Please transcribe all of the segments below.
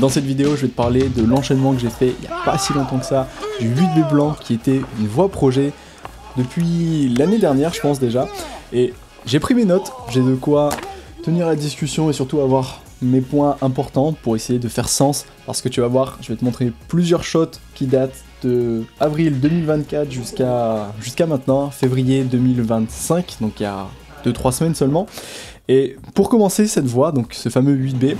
Dans cette vidéo, je vais te parler de l'enchaînement que j'ai fait il n'y a pas si longtemps que ça, du 8B blanc qui était une voie projet depuis l'année dernière, je pense déjà. Et j'ai pris mes notes, j'ai de quoi tenir la discussion et surtout avoir mes points importants pour essayer de faire sens. Parce que tu vas voir, je vais te montrer plusieurs shots qui datent de avril 2024 jusqu'à maintenant, février 2025, donc il y a 2-3 semaines seulement. Et pour commencer cette voie, donc ce fameux 8B,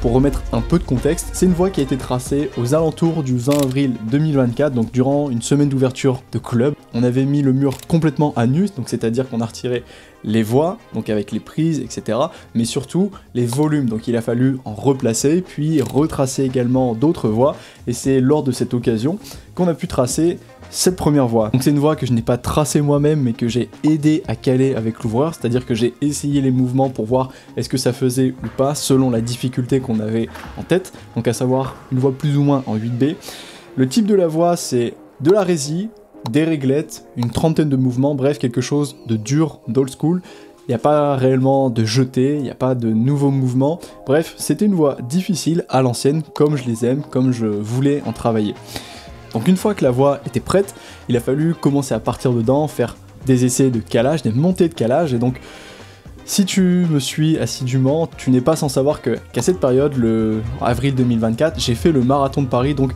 pour remettre un peu de contexte, c'est une voie qui a été tracée aux alentours du 20 avril 2024, donc durant une semaine d'ouverture de club. On avait mis le mur complètement à nu, donc c'est-à-dire qu'on a retiré les voies, donc avec les prises, etc. Mais surtout les volumes, donc il a fallu en replacer, puis retracer également d'autres voies, et c'est lors de cette occasion qu'on a pu tracer cette première voie. Donc c'est une voie que je n'ai pas tracée moi-même, mais que j'ai aidé à caler avec l'ouvreur, c'est-à-dire que j'ai essayé les mouvements pour voir est-ce que ça faisait ou pas, selon la difficulté qu'on avait en tête, donc à savoir une voie plus ou moins en 8B. Le type de la voie, c'est de la résie, des réglettes, une trentaine de mouvements, bref, quelque chose de dur, d'old school. Il n'y a pas réellement de jeté, il n'y a pas de nouveaux mouvements, bref, c'était une voie difficile à l'ancienne, comme je les aime, comme je voulais en travailler. Donc une fois que la voie était prête, il a fallu commencer à partir dedans, faire des essais de calage, des montées de calage, et donc si tu me suis assidûment, tu n'es pas sans savoir qu'à cette période, le avril 2024, j'ai fait le marathon de Paris, donc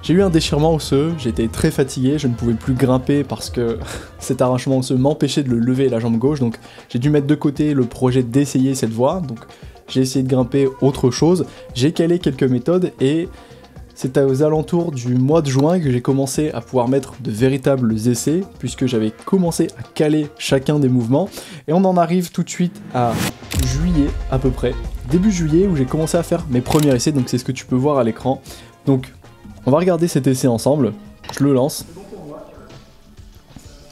j'ai eu un déchirement osseux, j'étais très fatigué, je ne pouvais plus grimper parce que cet arrachement osseux m'empêchait de le lever la jambe gauche, donc j'ai dû mettre de côté le projet d'essayer cette voie, donc j'ai essayé de grimper autre chose, j'ai calé quelques méthodes et c'est aux alentours du mois de juin que j'ai commencé à pouvoir mettre de véritables essais, puisque j'avais commencé à caler chacun des mouvements, et on en arrive tout de suite à juillet à peu près, début juillet où j'ai commencé à faire mes premiers essais, donc c'est ce que tu peux voir à l'écran. Donc on va regarder cet essai ensemble, je le lance.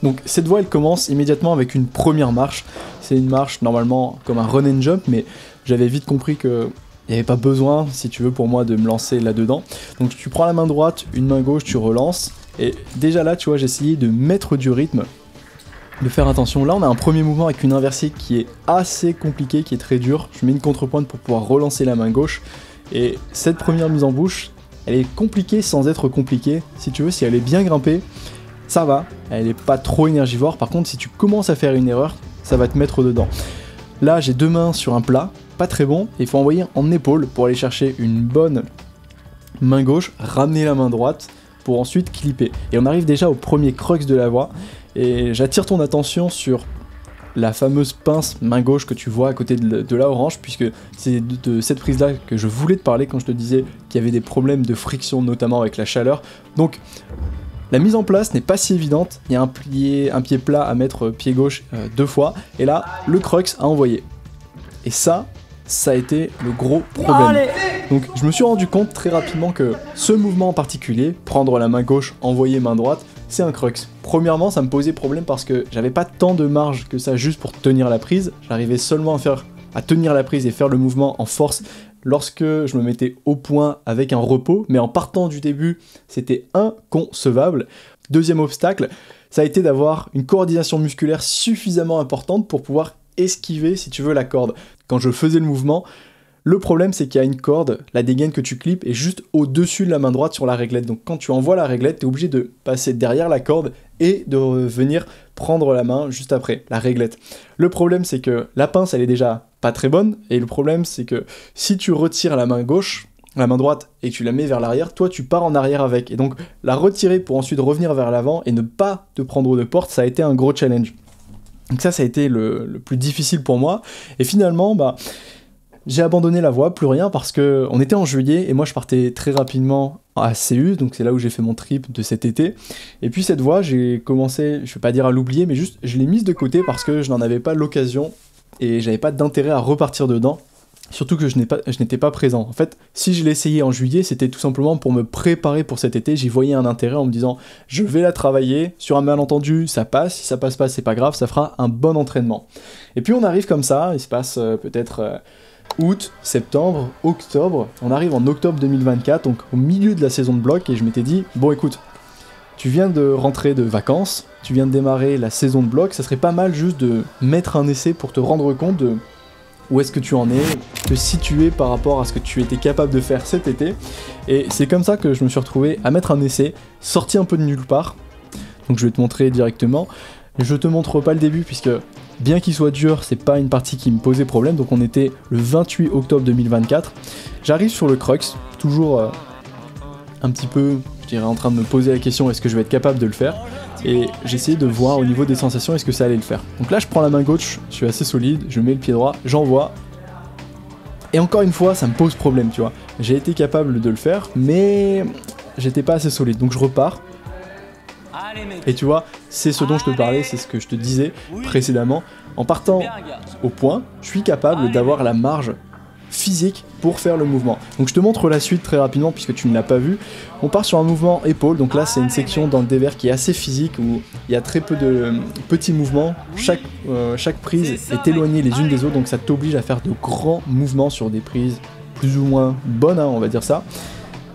Donc cette voie elle commence immédiatement avec une première marche, c'est une marche normalement comme un run and jump, mais j'avais vite compris que il n'y avait pas besoin, si tu veux, pour moi de me lancer là-dedans. Donc tu prends la main droite, une main gauche, tu relances. Et déjà là, tu vois, j'ai essayé de mettre du rythme, de faire attention. Là, on a un premier mouvement avec une inversée qui est assez compliquée, qui est très dure. Je mets une contrepointe pour pouvoir relancer la main gauche. Et cette première mise en bouche, elle est compliquée sans être compliquée. Si tu veux, si elle est bien grimpée, ça va. Elle n'est pas trop énergivore. Par contre, si tu commences à faire une erreur, ça va te mettre dedans. Là, j'ai deux mains sur un plat. Pas très bon, il faut envoyer en épaule pour aller chercher une bonne main gauche, ramener la main droite pour ensuite clipper. Et on arrive déjà au premier crux de la voie, et j'attire ton attention sur la fameuse pince main gauche que tu vois à côté de la orange, puisque c'est de cette prise là que je voulais te parler quand je te disais qu'il y avait des problèmes de friction, notamment avec la chaleur. Donc la mise en place n'est pas si évidente, il y a un pied plat à mettre pied gauche deux fois, et là le crux à envoyer. Et ça a été le gros problème. Donc je me suis rendu compte très rapidement que ce mouvement en particulier, prendre la main gauche, envoyer main droite, c'est un crux. Premièrement, ça me posait problème parce que j'avais pas tant de marge que ça juste pour tenir la prise. J'arrivais seulement à tenir la prise et faire le mouvement en force lorsque je me mettais au point avec un repos, mais en partant du début, c'était inconcevable. Deuxième obstacle, ça a été d'avoir une coordination musculaire suffisamment importante pour pouvoir esquiver, si tu veux, la corde. Quand je faisais le mouvement, le problème c'est qu'il y a une corde, la dégaine que tu clips est juste au-dessus de la main droite sur la réglette. Donc quand tu envoies la réglette, tu es obligé de passer derrière la corde et de venir prendre la main juste après, la réglette. Le problème c'est que la pince elle est déjà pas très bonne, et le problème c'est que si tu retires la main gauche, la main droite, et que tu la mets vers l'arrière, toi tu pars en arrière avec. Et donc la retirer pour ensuite revenir vers l'avant et ne pas te prendre de porte, ça a été un gros challenge. Donc ça a été le plus difficile pour moi, et finalement, j'ai abandonné la voie, plus rien, parce qu'on était en juillet, et moi je partais très rapidement à CU, donc c'est là où j'ai fait mon trip de cet été, et puis cette voie, j'ai commencé, je vais pas dire à l'oublier, mais juste, je l'ai mise de côté parce que je n'en avais pas l'occasion, et j'avais pas d'intérêt à repartir dedans. Surtout que je n'étais pas présent. En fait, si je l'ai essayé en juillet, c'était tout simplement pour me préparer pour cet été. J'y voyais un intérêt en me disant, je vais la travailler, sur un malentendu, ça passe, si ça passe pas, c'est pas grave, ça fera un bon entraînement. Et puis on arrive comme ça, il se passe peut-être août, septembre, octobre, on arrive en octobre 2024, donc au milieu de la saison de bloc, et je m'étais dit, bon écoute, tu viens de rentrer de vacances, tu viens de démarrer la saison de bloc, ça serait pas mal juste de mettre un essai pour te rendre compte de où est-ce que tu en es, te situer par rapport à ce que tu étais capable de faire cet été. Et c'est comme ça que je me suis retrouvé à mettre un essai, sorti un peu de nulle part. Donc je vais te montrer directement. Je te montre pas le début puisque bien qu'il soit dur, c'est pas une partie qui me posait problème. Donc on était le 28 octobre 2024. J'arrive sur le crux, toujours un petit peu, je dirais, en train de me poser la question est-ce que je vais être capable de le faire. Et j'essayais de voir au niveau des sensations est-ce que ça allait le faire. Donc là je prends la main gauche, je suis assez solide, je mets le pied droit, j'envoie. Et encore une fois ça me pose problème, tu vois. J'ai été capable de le faire, mais j'étais pas assez solide. Donc je repars. Et tu vois, c'est ce dont je te parlais, c'est ce que je te disais précédemment. En partant au point, je suis capable d'avoir la marge physique pour faire le mouvement. Donc je te montre la suite très rapidement puisque tu ne l'as pas vu. On part sur un mouvement épaule, donc là c'est une section dans le dévers qui est assez physique où il y a très peu de petits mouvements. Chaque prise est éloignée les unes des autres, donc ça t'oblige à faire de grands mouvements sur des prises plus ou moins bonnes, hein, on va dire ça.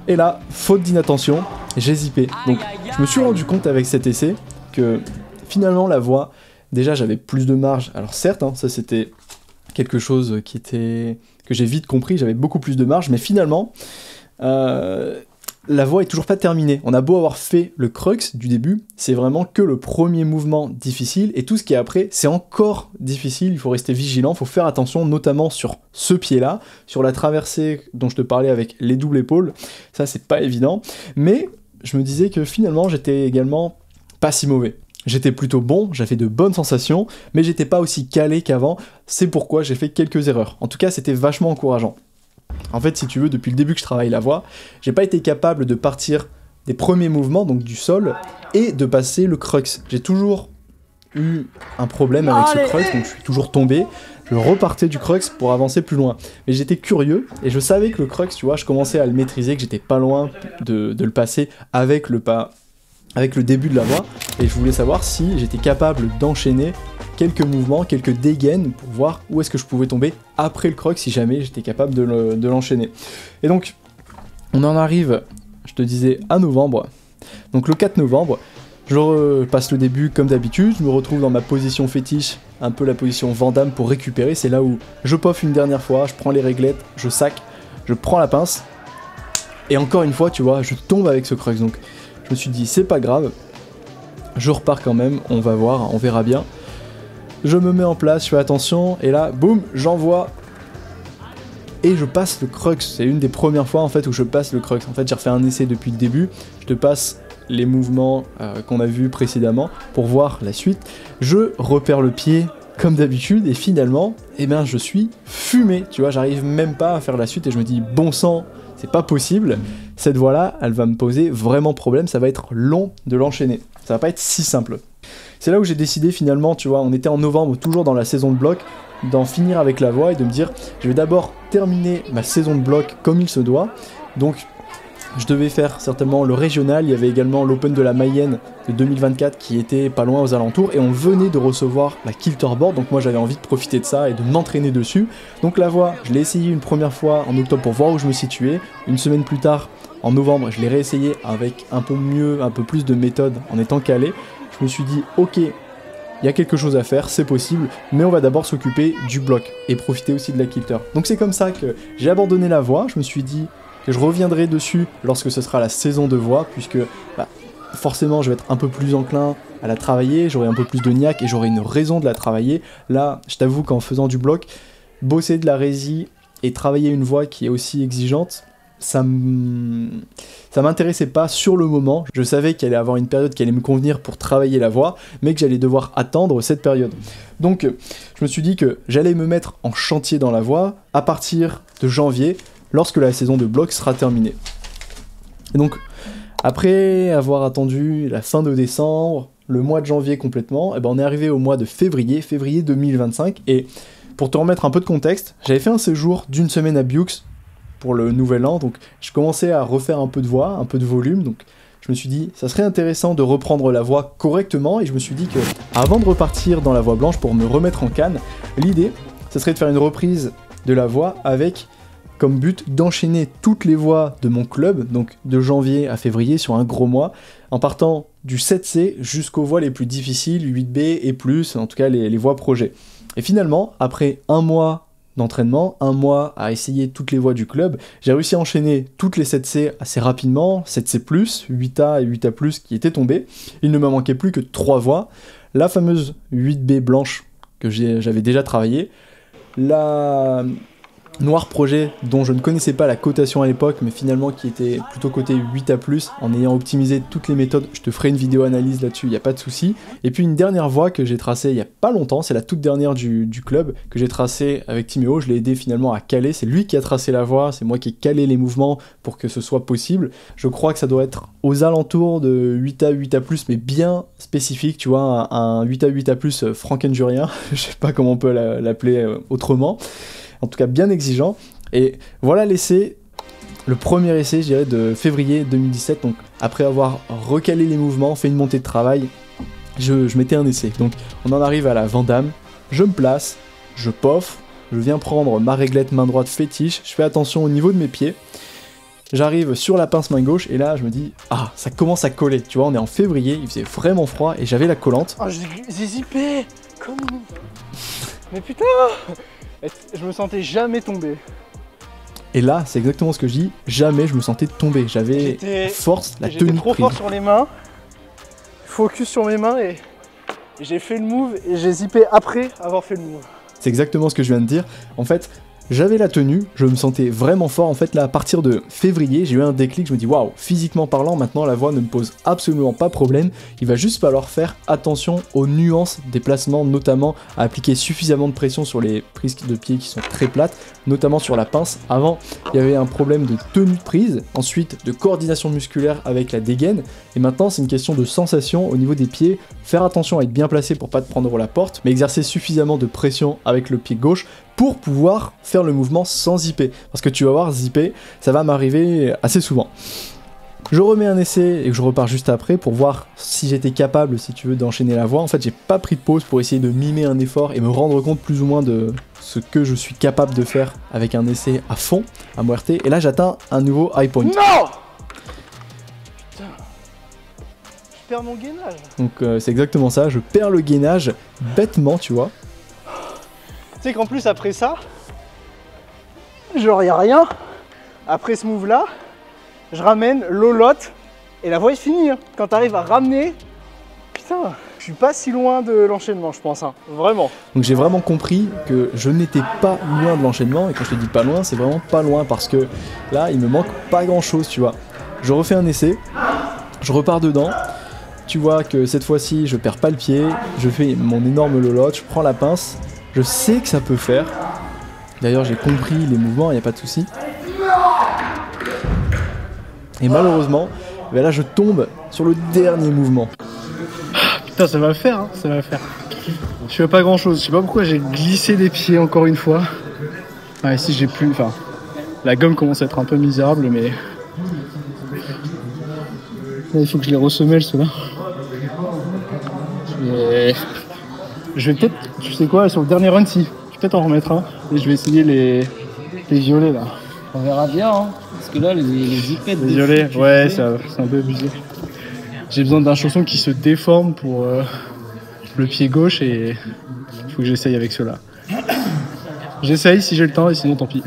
Et là, faute d'inattention, j'ai zippé. Donc je me suis rendu compte avec cet essai que finalement la voix, déjà j'avais plus de marge. Alors certes, hein, ça c'était quelque chose que j'ai vite compris, j'avais beaucoup plus de marge, mais finalement, la voix est toujours pas terminée. On a beau avoir fait le crux du début, c'est vraiment que le premier mouvement difficile, et tout ce qui est après, c'est encore difficile, il faut rester vigilant, il faut faire attention, notamment sur ce pied-là, sur la traversée dont je te parlais avec les doubles épaules, ça c'est pas évident, mais je me disais que finalement j'étais également pas si mauvais. J'étais plutôt bon, j'avais de bonnes sensations, mais j'étais pas aussi calé qu'avant, c'est pourquoi j'ai fait quelques erreurs. En tout cas, c'était vachement encourageant. En fait, si tu veux, depuis le début que je travaille la voix, j'ai pas été capable de partir des premiers mouvements, donc du sol, et de passer le crux. J'ai toujours eu un problème avec ce crux, donc je suis toujours tombé, je repartais du crux pour avancer plus loin. Mais j'étais curieux, et je savais que le crux, tu vois, je commençais à le maîtriser, que j'étais pas loin de le passer avec le début de la voix, et je voulais savoir si j'étais capable d'enchaîner quelques mouvements, quelques dégaines, pour voir où est-ce que je pouvais tomber après le crux, si jamais j'étais capable de l'enchaîner. Et donc, on en arrive, je te disais, à novembre. Donc le 4 novembre, je repasse le début comme d'habitude, je me retrouve dans ma position fétiche, un peu la position Van Damme pour récupérer, c'est là où je poffe une dernière fois, je prends les réglettes, je sac, je prends la pince, et encore une fois, tu vois, je tombe avec ce crux, donc je me suis dit, c'est pas grave, je repars quand même, on va voir, on verra bien. Je me mets en place, je fais attention, et là, boum, j'envoie, et je passe le crux. C'est une des premières fois en fait où je passe le crux. En fait, j'ai refait un essai depuis le début, je te passe les mouvements qu'on a vus précédemment pour voir la suite. Je repère le pied comme d'habitude, et finalement, eh ben, je suis fumé, tu vois, j'arrive même pas à faire la suite, et je me dis, bon sang, c'est pas possible, cette voie-là, elle va me poser vraiment problème, ça va être long de l'enchaîner, ça va pas être si simple. C'est là où j'ai décidé finalement, tu vois, on était en novembre, toujours dans la saison de bloc, d'en finir avec la voix et de me dire, je vais d'abord terminer ma saison de bloc comme il se doit, donc je devais faire certainement le régional, il y avait également l'Open de la Mayenne de 2024 qui était pas loin aux alentours, et on venait de recevoir la Kilterboard, donc moi j'avais envie de profiter de ça et de m'entraîner dessus. Donc la voix, je l'ai essayé une première fois en octobre pour voir où je me situais, une semaine plus tard, en novembre, je l'ai réessayé avec un peu mieux, un peu plus de méthode en étant calé. Je me suis dit, ok, il y a quelque chose à faire, c'est possible, mais on va d'abord s'occuper du bloc et profiter aussi de la Kilter. Donc c'est comme ça que j'ai abandonné la voix, je me suis dit que je reviendrai dessus lorsque ce sera la saison de voix, puisque forcément je vais être un peu plus enclin à la travailler, j'aurai un peu plus de niaque et j'aurai une raison de la travailler. Là, je t'avoue qu'en faisant du bloc, bosser de la résie et travailler une voix qui est aussi exigeante, ça m'intéressait pas sur le moment. Je savais qu'il allait avoir une période qui allait me convenir pour travailler la voix, mais que j'allais devoir attendre cette période. Donc je me suis dit que j'allais me mettre en chantier dans la voix à partir de janvier, lorsque la saison de bloc sera terminée. Et donc, après avoir attendu la fin de décembre, le mois de janvier complètement, et ben on est arrivé au mois de février 2025, et pour te remettre un peu de contexte, j'avais fait un séjour d'une semaine à Biux pour le nouvel an, donc je commençais à refaire un peu de voix, un peu de volume, donc je me suis dit, ça serait intéressant de reprendre la voix correctement, et je me suis dit que, avant de repartir dans la voix blanche pour me remettre en canne, l'idée, ça serait de faire une reprise de la voix avec comme but d'enchaîner toutes les voix de mon club, donc de janvier à février sur un gros mois, en partant du 7C jusqu'aux voix les plus difficiles, 8B et plus, en tout cas les voix projet. Et finalement, après un mois d'entraînement, un mois à essayer toutes les voies du club. J'ai réussi à enchaîner toutes les 7C assez rapidement, 7C+, 8A et 8A+, qui étaient tombées. Il ne me manquait plus que 3 voies. La fameuse 8B blanche que j'avais déjà travaillée, la Noir Projet dont je ne connaissais pas la cotation à l'époque, mais finalement qui était plutôt côté 8A+, en ayant optimisé toutes les méthodes. Je te ferai une vidéo analyse là-dessus, il n'y a pas de souci. Et puis une dernière voie que j'ai tracée il n'y a pas longtemps, c'est la toute dernière du club, que j'ai tracée avec Timéo. Je l'ai aidé finalement à caler, c'est lui qui a tracé la voie, c'est moi qui ai calé les mouvements pour que ce soit possible. Je crois que ça doit être aux alentours de 8A, 8A+, mais bien spécifique, tu vois, un 8A, 8A+, frankenjurien, je sais pas comment on peut l'appeler autrement. En tout cas bien exigeant, et voilà l'essai, le premier essai je dirais de février 2017, donc après avoir recalé les mouvements, fait une montée de travail, je mettais un essai. Donc on en arrive à la Vandame, je me place, je poffe, je viens prendre ma réglette main droite fétiche, je fais attention au niveau de mes pieds, j'arrive sur la pince main gauche, et là je me dis, ah ça commence à coller, tu vois, on est en février, il faisait vraiment froid, et j'avais la collante. Oh j'ai zippé. Comment? Mais putain, je me sentais jamais tomber. Et là, c'est exactement ce que je dis, jamais je me sentais tomber. J'avais la force, la tenue prise. J'étais trop fort sur les mains, focus sur mes mains, et j'ai fait le move, et j'ai zippé après avoir fait le move. C'est exactement ce que je viens de dire. En fait, j'avais la tenue, je me sentais vraiment fort. En fait, là, à partir de février, j'ai eu un déclic, je me dis, waouh, physiquement parlant, maintenant, la voie ne me pose absolument pas problème. Il va juste falloir faire attention aux nuances des placements, notamment à appliquer suffisamment de pression sur les prises de pied qui sont très plates, notamment sur la pince. Avant, il y avait un problème de tenue de prise, ensuite de coordination musculaire avec la dégaine, et maintenant, c'est une question de sensation au niveau des pieds. Faire attention à être bien placé pour pas te prendre la porte, mais exercer suffisamment de pression avec le pied gauche pour pouvoir faire le mouvement sans zipper. Parce que tu vas voir, zipper, ça va m'arriver assez souvent. Je remets un essai et je repars juste après pour voir si j'étais capable, si tu veux, d'enchaîner la voie. En fait, j'ai pas pris de pause pour essayer de mimer un effort et me rendre compte plus ou moins de ce que je suis capable de faire avec un essai à fond, à muerte. Et là, j'atteins un nouveau high point. Non! Putain. Je perds mon gainage. Donc c'est exactement ça, je perds le gainage bêtement, tu vois. Tu sais qu'en plus après ça, genre y a rien. Après ce move là, je ramène l'olotte et la voie est finie. Hein. Quand t'arrives à ramener, putain, je suis pas si loin de l'enchaînement, je pense, hein. Vraiment. Donc j'ai vraiment compris que je n'étais pas loin de l'enchaînement, et quand je te dis pas loin, c'est vraiment pas loin parce que là, il me manque pas grand chose, tu vois. Je refais un essai, je repars dedans. Tu vois que cette fois-ci, je perds pas le pied, je fais mon énorme lolotte, je prends la pince. Je sais que ça peut faire. D'ailleurs, j'ai compris les mouvements, il n'y a pas de souci. Et malheureusement, ben là, je tombe sur le dernier mouvement. Putain, ça va le faire, hein, ça va le faire. Je fais pas grand chose. Je sais pas pourquoi j'ai glissé les pieds encore une fois. Ah, ici, j'ai plus. Enfin, la gomme commence à être un peu misérable, mais. Là, il faut que je les ressemelle, ceux-là. Je vais peut-être, tu sais quoi, sur le dernier run, si, je vais peut-être en remettre un. Et je vais essayer les violets, là. On verra bien, hein. Parce que là, les zippettes... Les violets, ouais, c'est un peu abusé. J'ai besoin d'un chausson qui se déforme pour le pied gauche, et il faut que j'essaye avec ceux-là. J'essaye si j'ai le temps, et sinon tant pis.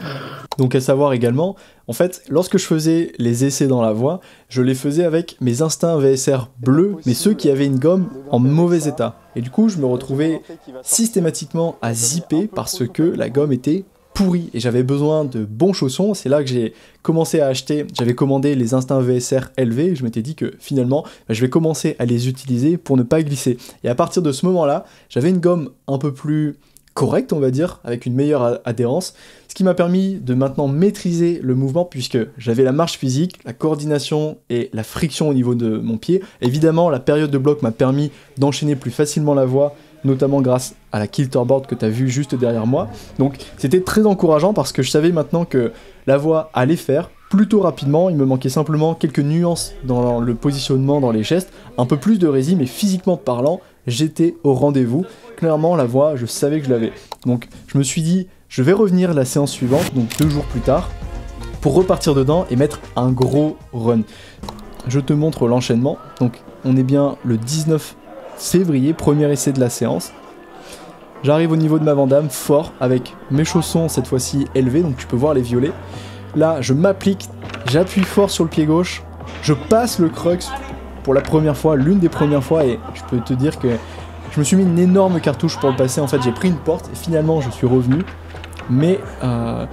Donc à savoir également, en fait, lorsque je faisais les essais dans la voie, je les faisais avec mes instincts VSR bleus, mais ceux qui avaient une gomme en mauvais état. Et du coup, je me retrouvais systématiquement à zipper parce que la gomme était pourrie et j'avais besoin de bons chaussons. C'est là que j'ai commencé à acheter, j'avais commandé les instincts VSR élevés et je m'étais dit que finalement, je vais commencer à les utiliser pour ne pas glisser. Et à partir de ce moment-là, j'avais une gomme un peu plus correcte, on va dire, avec une meilleure adhérence, ce qui m'a permis de maintenant maîtriser le mouvement puisque j'avais la marche physique, la coordination et la friction au niveau de mon pied. Évidemment, la période de bloc m'a permis d'enchaîner plus facilement la voie, notamment grâce à la kilterboard que tu as vu juste derrière moi. Donc c'était très encourageant parce que je savais maintenant que la voie allait faire plutôt rapidement. Il me manquait simplement quelques nuances dans le positionnement, dans les gestes, un peu plus de résine, mais physiquement parlant, j'étais au rendez-vous. Clairement, la voie, je savais que je l'avais. Donc je me suis dit, je vais revenir la séance suivante, donc 2 jours plus tard, pour repartir dedans et mettre un gros run. Je te montre l'enchaînement. Donc on est bien le 19 février, premier essai de la séance. J'arrive au niveau de ma Vandame, fort, avec mes chaussons cette fois-ci élevés, donc tu peux voir les violets. Là, je m'applique, j'appuie fort sur le pied gauche, je passe le crux pour la première fois, l'une des premières fois, et je peux te dire que je me suis mis une énorme cartouche pour le passer. En fait, j'ai pris une porte et finalement je suis revenu. Mais là,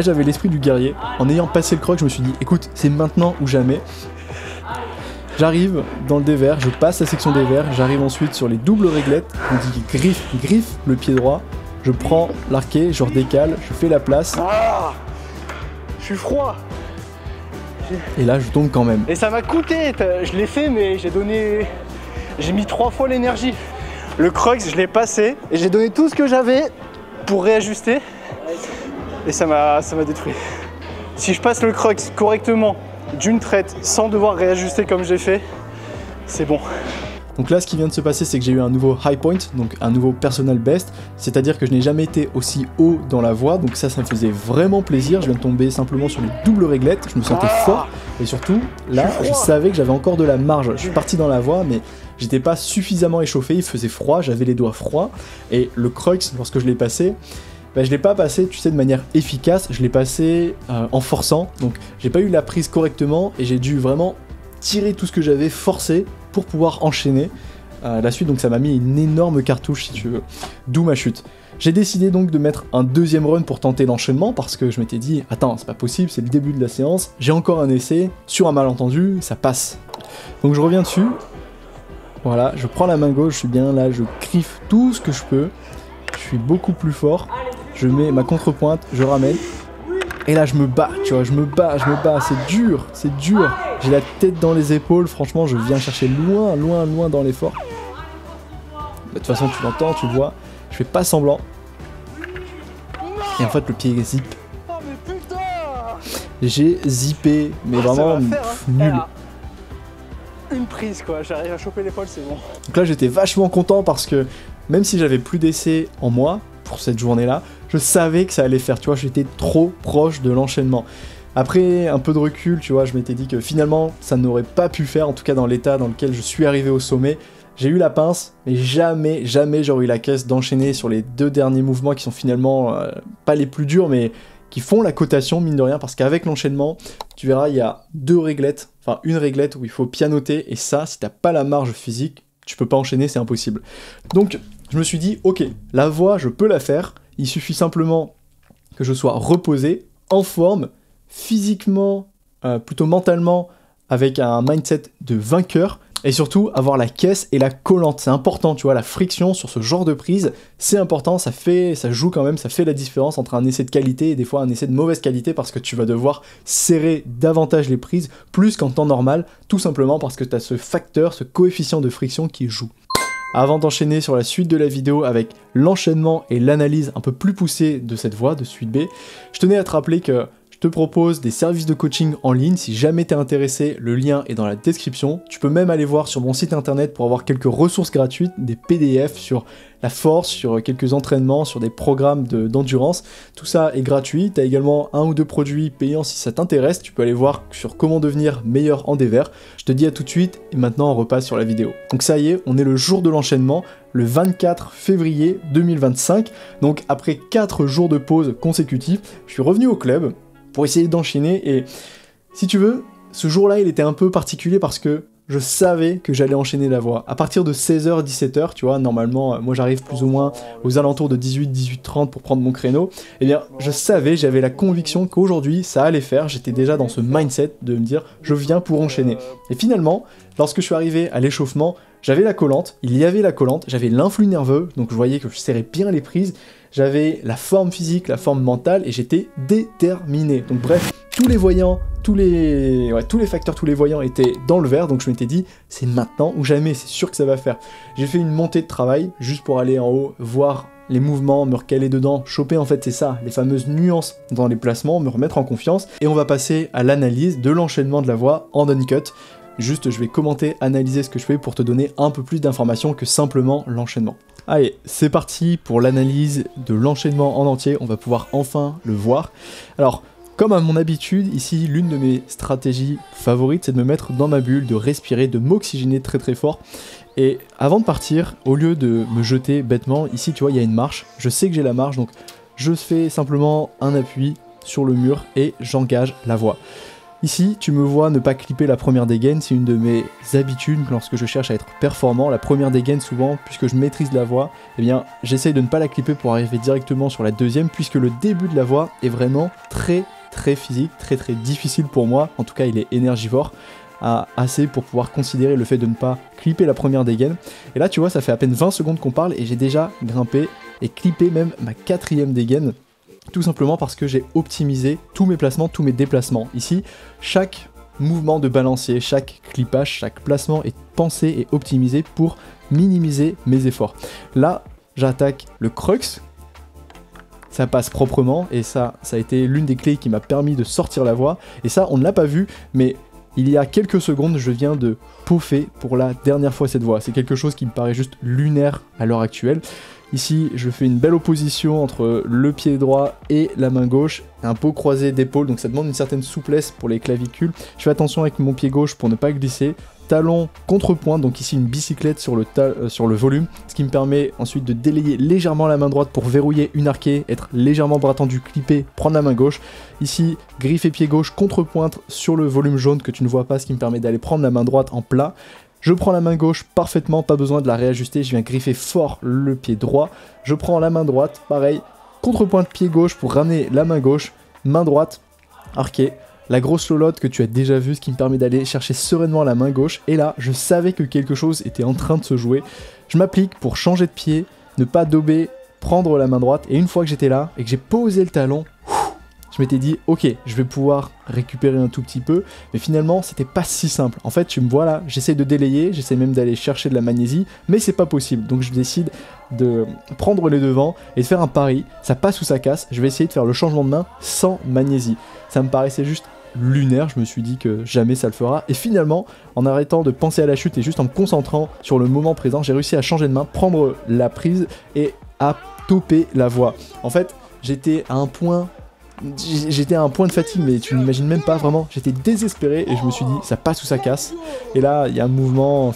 j'avais l'esprit du guerrier. En ayant passé le crux, je me suis dit, écoute, c'est maintenant ou jamais. J'arrive dans le dévers, je passe la section dévers, j'arrive ensuite sur les doubles réglettes, on dit griffe le pied droit, je prends l'arquet, je redécale, je fais la place. Ah, je suis froid. Et là, je tombe quand même. Et ça m'a coûté, je l'ai fait, mais j'ai mis 3 fois l'énergie. Le crux, je l'ai passé et j'ai donné tout ce que j'avais pour réajuster. Et ça m'a détruit. Si je passe le crux correctement, d'une traite, sans devoir réajuster comme j'ai fait, c'est bon. Donc là, ce qui vient de se passer, c'est que j'ai eu un nouveau high point, donc un nouveau personal best, c'est-à-dire que je n'ai jamais été aussi haut dans la voie, donc ça me faisait vraiment plaisir. Je viens de tomber simplement sur les doubles réglettes, je me sentais fort, et surtout, là, je savais que j'avais encore de la marge. Je suis parti dans la voie, mais j'étais pas suffisamment échauffé, il faisait froid, j'avais les doigts froids, et le crux, lorsque je l'ai passé, bah, je l'ai pas passé, tu sais, de manière efficace, je l'ai passé en forçant, donc j'ai pas eu la prise correctement, et j'ai dû vraiment tirer tout ce que j'avais, forcer, pour pouvoir enchaîner la suite, donc ça m'a mis une énorme cartouche si tu veux, d'où ma chute. J'ai décidé donc de mettre un deuxième run pour tenter l'enchaînement, parce que je m'étais dit, attends, c'est pas possible, c'est le début de la séance, j'ai encore un essai, sur un malentendu, ça passe. Donc je reviens dessus, voilà, je prends la main gauche, je suis bien là, je griffe tout ce que je peux, je suis beaucoup plus fort, je mets ma contrepointe, je ramène, et là je me bats, tu vois, je me bats, c'est dur, j'ai la tête dans les épaules, franchement je viens chercher loin dans l'effort. De toute façon tu l'entends, tu le vois, je fais pas semblant. Et en fait le pied zip. Oh mais putain! J'ai zippé, mais vraiment nul. Une prise quoi, j'arrive à choper l'épaule, c'est bon. Donc là j'étais vachement content parce que même si j'avais plus d'essais en moi pour cette journée-là, je savais que ça allait faire, tu vois, j'étais trop proche de l'enchaînement. Après un peu de recul, tu vois, je m'étais dit que finalement ça n'aurait pas pu faire, en tout cas dans l'état dans lequel je suis arrivé au sommet. J'ai eu la pince, mais jamais j'aurais eu la caisse d'enchaîner sur les 2 derniers mouvements qui sont finalement pas les plus durs, mais qui font la cotation, mine de rien, parce qu'avec l'enchaînement, tu verras, il y a 2 réglettes, enfin une réglette où il faut pianoter, et ça, si t'as pas la marge physique, tu peux pas enchaîner, c'est impossible. Donc, je me suis dit, ok, la voie, je peux la faire, il suffit simplement que je sois reposé, en forme, physiquement, plutôt mentalement, avec un mindset de vainqueur, et surtout avoir la caisse et la collante. C'est important, tu vois, la friction sur ce genre de prise, c'est important, ça joue quand même, ça fait la différence entre un essai de qualité et des fois un essai de mauvaise qualité, parce que tu vas devoir serrer davantage les prises, plus qu'en temps normal, tout simplement parce que tu as ce facteur, ce coefficient de friction qui joue. Avant d'enchaîner sur la suite de la vidéo avec l'enchaînement et l'analyse un peu plus poussée de cette voie, de suite B, je tenais à te rappeler que je te propose des services de coaching en ligne. Si jamais t'es intéressé, le lien est dans la description. Tu peux même aller voir sur mon site internet pour avoir quelques ressources gratuites, des PDF sur la force, sur quelques entraînements, sur des programmes d'endurance. Tout ça est gratuit. Tu as également 1 ou 2 produits payants si ça t'intéresse. Tu peux aller voir sur comment devenir meilleur en dévers. Je te dis à tout de suite et maintenant on repasse sur la vidéo. Donc ça y est, on est le jour de l'enchaînement, le 24 février 2025. Donc après 4 jours de pause consécutifs, je suis revenu au club pour essayer d'enchaîner, et si tu veux, ce jour-là il était un peu particulier parce que je savais que j'allais enchaîner la voie. À partir de 16h, 17h, tu vois, normalement, moi j'arrive plus ou moins aux alentours de 18, 18h30 pour prendre mon créneau, et bien je savais, j'avais la conviction qu'aujourd'hui ça allait faire, j'étais déjà dans ce mindset de me dire je viens pour enchaîner. Et finalement, lorsque je suis arrivé à l'échauffement, j'avais la collante, il y avait la collante, j'avais l'influx nerveux, donc je voyais que je serrais bien les prises, j'avais la forme physique, la forme mentale, et j'étais déterminé. Donc bref, tous les voyants, tous les facteurs, tous les voyants étaient dans le vert, donc je m'étais dit, c'est maintenant ou jamais, c'est sûr que ça va faire. J'ai fait une montée de travail, juste pour aller en haut, voir les mouvements, me recaler dedans, choper en fait c'est ça, les fameuses nuances dans les placements, me remettre en confiance, et on va passer à l'analyse de l'enchaînement de la voie en uncut. Juste, je vais commenter, analyser ce que je fais pour te donner un peu plus d'informations que simplement l'enchaînement. Allez, c'est parti pour l'analyse de l'enchaînement en entier, on va pouvoir enfin le voir. Alors, Comme à mon habitude, ici, l'une de mes stratégies favorites, c'est de me mettre dans ma bulle, de respirer, de m'oxygéner très très fort. Et avant de partir, au lieu de me jeter bêtement, ici tu vois, il y a une marche, je sais que j'ai la marche, donc je fais simplement un appui sur le mur et j'engage la voie. Ici, tu me vois ne pas clipper la première dégaine, c'est une de mes habitudes lorsque je cherche à être performant. La première dégaine, souvent, puisque je maîtrise la voix, eh bien, j'essaye de ne pas la clipper pour arriver directement sur la deuxième, puisque le début de la voix est vraiment très physique, très difficile pour moi. En tout cas, il est énergivore, assez pour pouvoir considérer le fait de ne pas clipper la première dégaine. Et là, tu vois, ça fait à peine 20 secondes qu'on parle et j'ai déjà grimpé et clippé même ma 4e dégaine. Tout simplement parce que j'ai optimisé tous mes placements, tous mes déplacements. Ici, chaque mouvement de balancier, chaque clippage, chaque placement est pensé et optimisé pour minimiser mes efforts. Là, j'attaque le crux, ça passe proprement et ça a été l'une des clés qui m'a permis de sortir la voie. Et ça, on ne l'a pas vu, mais il y a quelques secondes, je viens de peauffer pour la dernière fois cette voie. C'est quelque chose qui me paraît juste lunaire à l'heure actuelle. Ici, je fais une belle opposition entre le pied droit et la main gauche, un pot croisé d'épaule, donc ça demande une certaine souplesse pour les clavicules. Je fais attention avec mon pied gauche pour ne pas glisser. Talon contre-pointe, donc ici une bicyclette sur le volume, ce qui me permet ensuite de délayer légèrement la main droite pour verrouiller une arquée, être légèrement bras tendu, clipper, prendre la main gauche. Ici, griffe et pied gauche contre-pointe sur le volume jaune que tu ne vois pas, ce qui me permet d'aller prendre la main droite en plat. Je prends la main gauche parfaitement, pas besoin de la réajuster, je viens griffer fort le pied droit. Je prends la main droite, pareil, contre-pointe pied gauche pour ramener la main gauche, main droite, arquée. La grosse lolotte que tu as déjà vue, ce qui me permet d'aller chercher sereinement la main gauche. Et là, je savais que quelque chose était en train de se jouer. Je m'applique pour changer de pied, ne pas dober, prendre la main droite. Et une fois que j'étais là et que j'ai posé le talon, je m'étais dit, ok, je vais pouvoir récupérer un tout petit peu, mais finalement, c'était pas si simple. En fait, tu me vois là, j'essaie de délayer, j'essaie même d'aller chercher de la magnésie, mais c'est pas possible. Donc je décide de prendre les devants et de faire un pari. Ça passe ou ça casse, je vais essayer de faire le changement de main sans magnésie. Ça me paraissait juste lunaire, je me suis dit que jamais ça le fera. Et finalement, en arrêtant de penser à la chute et juste en me concentrant sur le moment présent, j'ai réussi à changer de main, prendre la prise et à topper la voie. En fait, j'étais à un point de fatigue, mais tu n'imagines même pas vraiment. J'étais désespéré et je me suis dit ça passe ou ça casse. Et là il y a un moment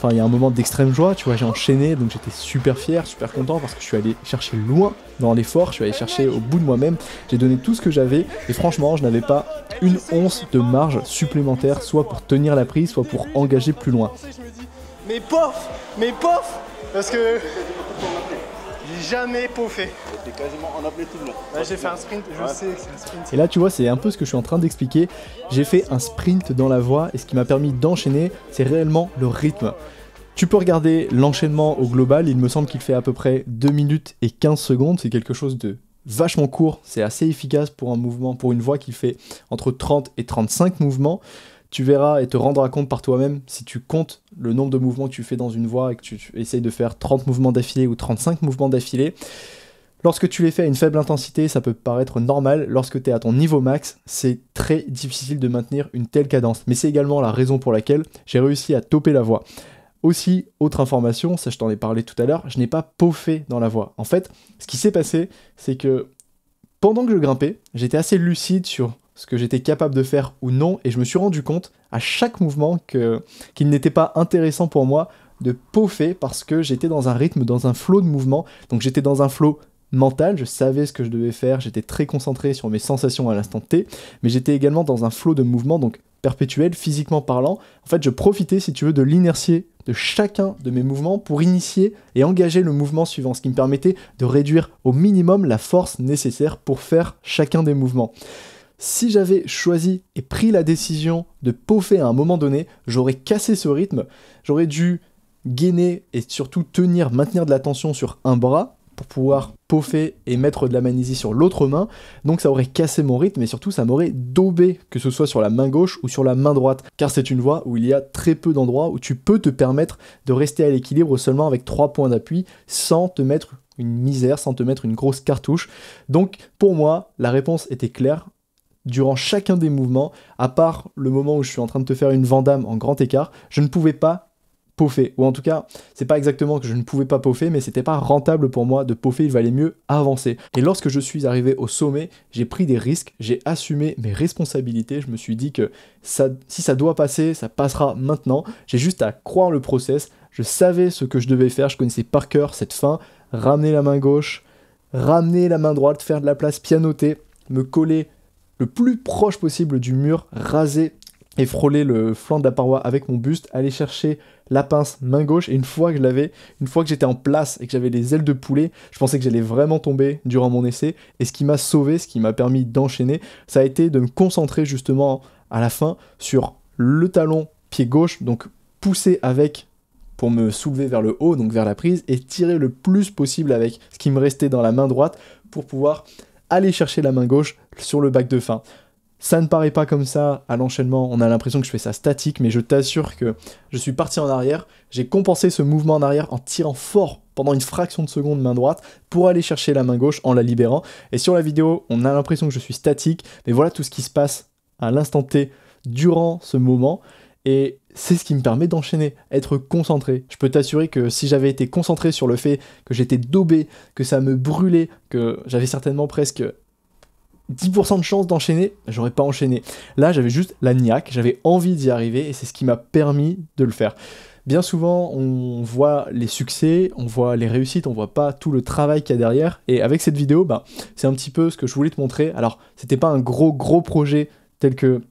d'extrême joie, tu vois, j'ai enchaîné, donc j'étais super fier, super content parce que je suis allé chercher loin dans l'effort, je suis allé chercher au bout de moi-même, j'ai donné tout ce que j'avais et franchement je n'avais pas une once de marge supplémentaire, soit pour tenir la prise, soit pour engager plus loin. Mais pof, parce que j'ai jamais poffé. T'es quasiment en appelé tout le long. Là j'ai fait un sprint, je sais que c'est un sprint. Et là tu vois, c'est un peu ce que je suis en train d'expliquer. J'ai fait un sprint dans la voie et ce qui m'a permis d'enchaîner, c'est réellement le rythme. Tu peux regarder l'enchaînement au global, il me semble qu'il fait à peu près 2 minutes et 15 secondes, c'est quelque chose de vachement court, c'est assez efficace pour un mouvement, pour une voie qui fait entre 30 et 35 mouvements. Tu verras et te rendras compte par toi-même si tu comptes le nombre de mouvements que tu fais dans une voie et que tu essayes de faire 30 mouvements d'affilée ou 35 mouvements d'affilée. Lorsque tu les fais à une faible intensité, ça peut paraître normal. Lorsque tu es à ton niveau max, c'est très difficile de maintenir une telle cadence. Mais c'est également la raison pour laquelle j'ai réussi à topper la voie. Aussi, autre information, ça je t'en ai parlé tout à l'heure, je n'ai pas poffé dans la voie. En fait, ce qui s'est passé, c'est que pendant que je grimpais, j'étais assez lucide sur ce que j'étais capable de faire ou non, et je me suis rendu compte à chaque mouvement qu'il n'était pas intéressant pour moi de poffer parce que j'étais dans un rythme, dans un flow de mouvement, donc j'étais dans un flow mental, je savais ce que je devais faire, j'étais très concentré sur mes sensations à l'instant T, mais j'étais également dans un flow de mouvement, donc perpétuel, physiquement parlant. En fait, je profitais, si tu veux, de l'inertie de chacun de mes mouvements pour initier et engager le mouvement suivant, ce qui me permettait de réduire au minimum la force nécessaire pour faire chacun des mouvements. Si j'avais choisi et pris la décision de poffer à un moment donné, j'aurais cassé ce rythme, j'aurais dû gainer et surtout maintenir de la tension sur un bras pour pouvoir poffer et mettre de la magnésie sur l'autre main, donc ça aurait cassé mon rythme et surtout ça m'aurait daubé, que ce soit sur la main gauche ou sur la main droite, car c'est une voie où il y a très peu d'endroits où tu peux te permettre de rester à l'équilibre seulement avec 3 points d'appui sans te mettre une misère, sans te mettre une grosse cartouche. Donc pour moi, la réponse était claire. Durant chacun des mouvements, à part le moment où je suis en train de te faire une Van Damme en grand écart, je ne pouvais pas peaufer. Ou en tout cas, c'est pas exactement que je ne pouvais pas peaufer, mais c'était pas rentable pour moi de peaufer, il valait mieux avancer. Et lorsque je suis arrivé au sommet, j'ai pris des risques, j'ai assumé mes responsabilités, je me suis dit que si ça doit passer, ça passera maintenant. J'ai juste à croire le process, je savais ce que je devais faire, je connaissais par cœur cette fin, ramener la main gauche, ramener la main droite, faire de la place pianotée, me coller le plus proche possible du mur, raser et frôler le flanc de la paroi avec mon buste, aller chercher la pince main gauche, et une fois que j'étais en place et que j'avais les ailes de poulet, je pensais que j'allais vraiment tomber durant mon essai, et ce qui m'a sauvé, ce qui m'a permis d'enchaîner, ça a été de me concentrer justement à la fin sur le talon pied gauche, donc pousser avec pour me soulever vers le haut, donc vers la prise, et tirer le plus possible avec ce qui me restait dans la main droite pour pouvoir aller chercher la main gauche sur le bac de fin. Ça ne paraît pas comme ça à l'enchaînement, on a l'impression que je fais ça statique, mais je t'assure que je suis parti en arrière, j'ai compensé ce mouvement en arrière en tirant fort pendant une fraction de seconde main droite pour aller chercher la main gauche en la libérant. Et sur la vidéo, on a l'impression que je suis statique, mais voilà tout ce qui se passe à l'instant T durant ce moment. Et c'est ce qui me permet d'enchaîner, être concentré. Je peux t'assurer que si j'avais été concentré sur le fait que j'étais daubé, que ça me brûlait, que j'avais certainement presque 10% de chance d'enchaîner, j'aurais pas enchaîné. Là, j'avais juste la niaque, j'avais envie d'y arriver, et c'est ce qui m'a permis de le faire. Bien souvent, on voit les succès, on voit les réussites, on voit pas tout le travail qu'il y a derrière, et avec cette vidéo, c'est un petit peu ce que je voulais te montrer. Alors, c'était pas un gros projet tel que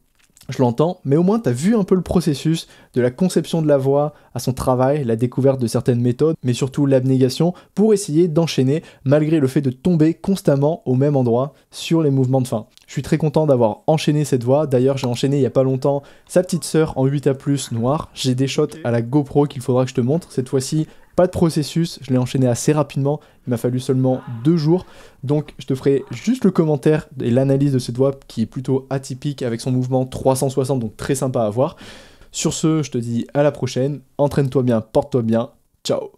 je l'entends, mais au moins tu as vu un peu le processus de la conception de la voix à son travail, la découverte de certaines méthodes, mais surtout l'abnégation pour essayer d'enchaîner malgré le fait de tomber constamment au même endroit sur les mouvements de fin. Je suis très content d'avoir enchaîné cette voix, d'ailleurs j'ai enchaîné il y a pas longtemps sa petite sœur en 8A+ noir, j'ai des shots à la GoPro qu'il faudra que je te montre, cette fois-ci pas de processus, je l'ai enchaîné assez rapidement, il m'a fallu seulement 2 jours, donc je te ferai juste le commentaire et l'analyse de cette voix qui est plutôt atypique avec son mouvement 360, donc très sympa à voir. Sur ce, je te dis à la prochaine, entraîne-toi bien, porte-toi bien, ciao.